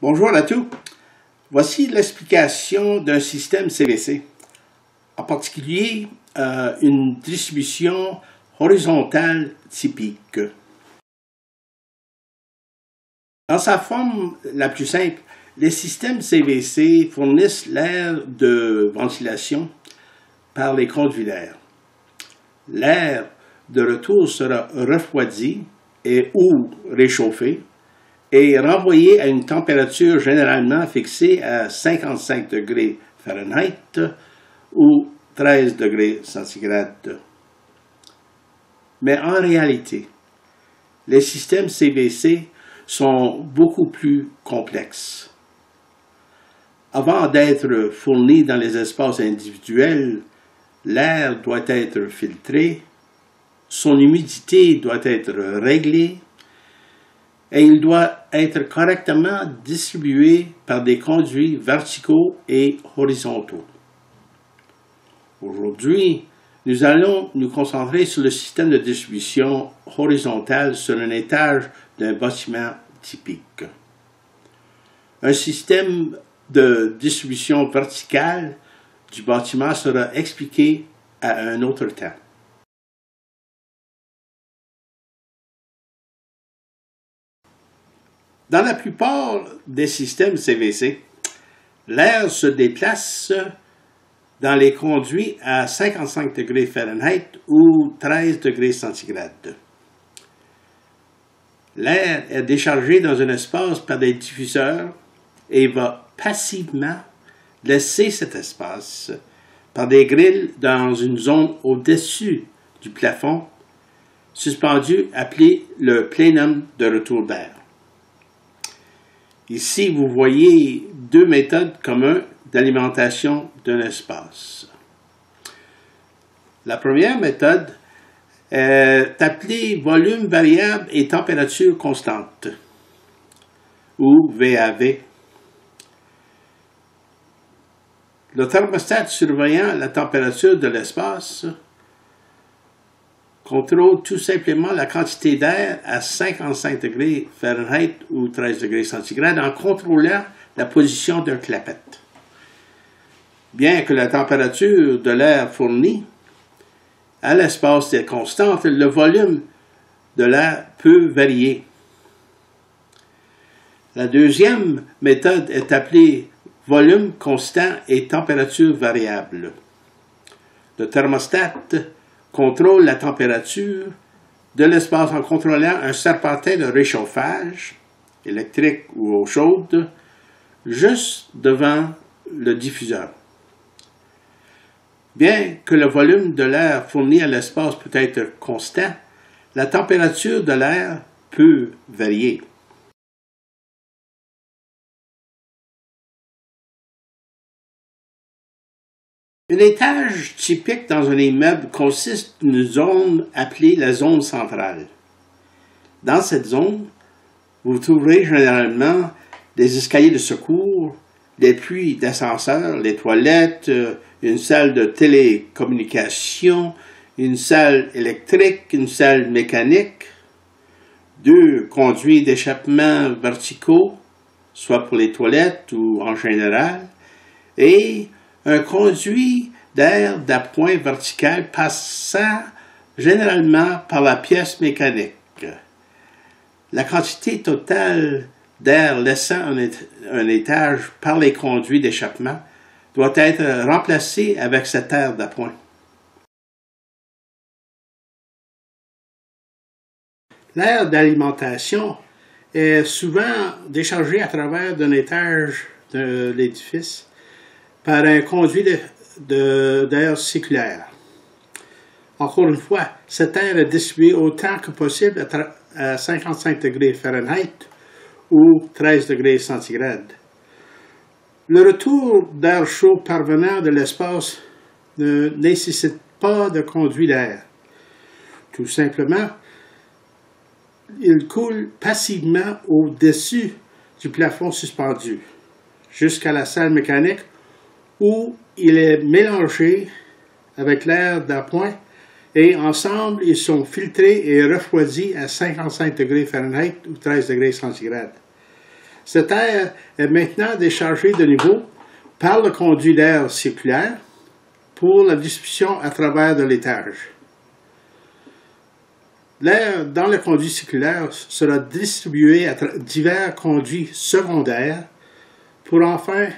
Bonjour à tous. Voici l'explication d'un système CVC, en particulier une distribution horizontale typique. Dans sa forme la plus simple, les systèmes CVC fournissent l'air de ventilation par les conduits d'air. L'air de retour sera refroidi et ou réchauffé et renvoyé à une température généralement fixée à 55 degrés Fahrenheit ou 13 degrés centigrades. Mais en réalité, les systèmes CVC sont beaucoup plus complexes. Avant d'être fourni dans les espaces individuels, l'air doit être filtré, son humidité doit être réglée et il doit être correctement distribué par des conduits verticaux et horizontaux. Aujourd'hui, nous allons nous concentrer sur le système de distribution horizontale sur un étage d'un bâtiment typique. Un système de distribution verticale du bâtiment sera expliqué à un autre temps. Dans la plupart des systèmes CVC, l'air se déplace dans les conduits à 55 degrés Fahrenheit ou 13 degrés centigrades. L'air est déchargé dans un espace par des diffuseurs et va passivement laisser cet espace par des grilles dans une zone au-dessus du plafond suspendu appelé le plénum de retour d'air. Ici, vous voyez deux méthodes communes d'alimentation d'un espace. La première méthode est appelée volume variable et température constante, ou VAV. Le thermostat surveillant la température de l'espace contrôle tout simplement la quantité d'air à 55 degrés Fahrenheit ou 13 degrés centigrades en contrôlant la position d'un clapet. Bien que la température de l'air fourni à l'espace est constante, le volume de l'air peut varier. La deuxième méthode est appelée volume constant et température variable. Le thermostat contrôle la température de l'espace en contrôlant un serpentin de réchauffage, électrique ou eau chaude, juste devant le diffuseur. Bien que le volume de l'air fourni à l'espace peut être constant, la température de l'air peut varier. Un étage typique dans un immeuble consiste d'une zone appelée la zone centrale. Dans cette zone, vous trouverez généralement des escaliers de secours, des puits d'ascenseur, les toilettes, une salle de télécommunication, une salle électrique, une salle mécanique, deux conduits d'échappement verticaux, soit pour les toilettes ou en général, et un conduit d'air d'appoint vertical passant généralement par la pièce mécanique. La quantité totale d'air laissant un étage par les conduits d'échappement doit être remplacée avec cet air d'appoint. L'air d'alimentation est souvent déchargé à travers d'un étage de l'édifice par un conduit d'air circulaire. Encore une fois, cet air est distribué autant que possible à 55 degrés Fahrenheit ou 13 degrés centigrades. Le retour d'air chaud parvenant de l'espace ne nécessite pas de conduit d'air. Tout simplement, il coule passivement au-dessus du plafond suspendu jusqu'à la salle mécanique où il est mélangé avec l'air d'appoint et ensemble ils sont filtrés et refroidis à 55 degrés Fahrenheit ou 13 degrés centigrades. Cet air est maintenant déchargé de nouveau par le conduit d'air circulaire pour la distribution à travers de l'étage. L'air dans le conduit circulaire sera distribué à divers conduits secondaires pour enfin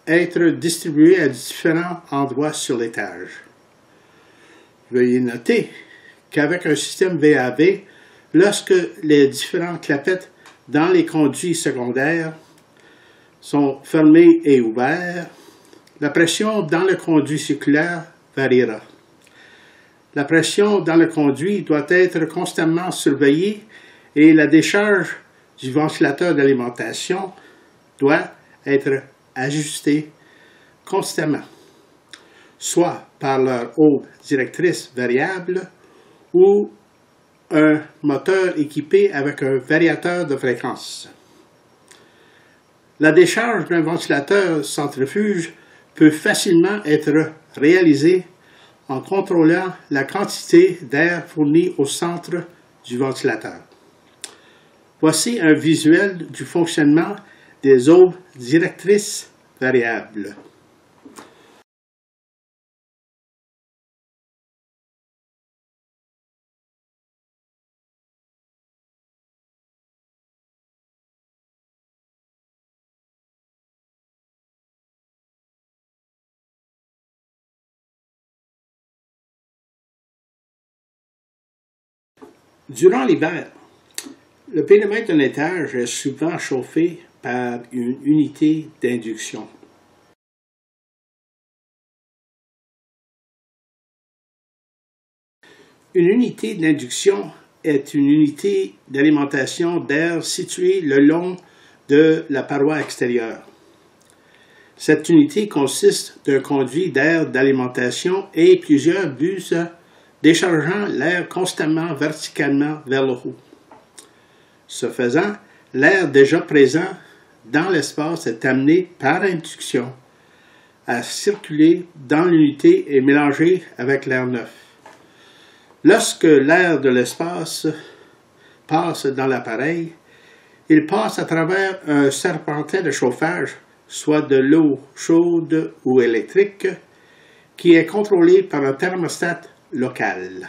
être distribué à différents endroits sur l'étage. Veuillez noter qu'avec un système VAV, lorsque les différentes clapettes dans les conduits secondaires sont fermées et ouvertes, la pression dans le conduit circulaire variera. La pression dans le conduit doit être constamment surveillée et la décharge du ventilateur d'alimentation doit être ajustée constamment, soit par leur eau directrice variable ou un moteur équipé avec un variateur de fréquence. La décharge d'un ventilateur centrifuge peut facilement être réalisée en contrôlant la quantité d'air fourni au centre du ventilateur. Voici un visuel du fonctionnement des eaux directrices variables. Durant l'hiver, le périmètre d'un étage est souvent chauffé par une unité d'induction. Une unité d'induction est une unité d'alimentation d'air située le long de la paroi extérieure. Cette unité consiste d'un conduit d'air d'alimentation et plusieurs buses déchargeant l'air constamment verticalement vers le haut. Ce faisant, l'air déjà présent dans l'espace est amené par induction à circuler dans l'unité et mélanger avec l'air neuf. Lorsque l'air de l'espace passe dans l'appareil, il passe à travers un serpentin de chauffage, soit de l'eau chaude ou électrique, qui est contrôlé par un thermostat local.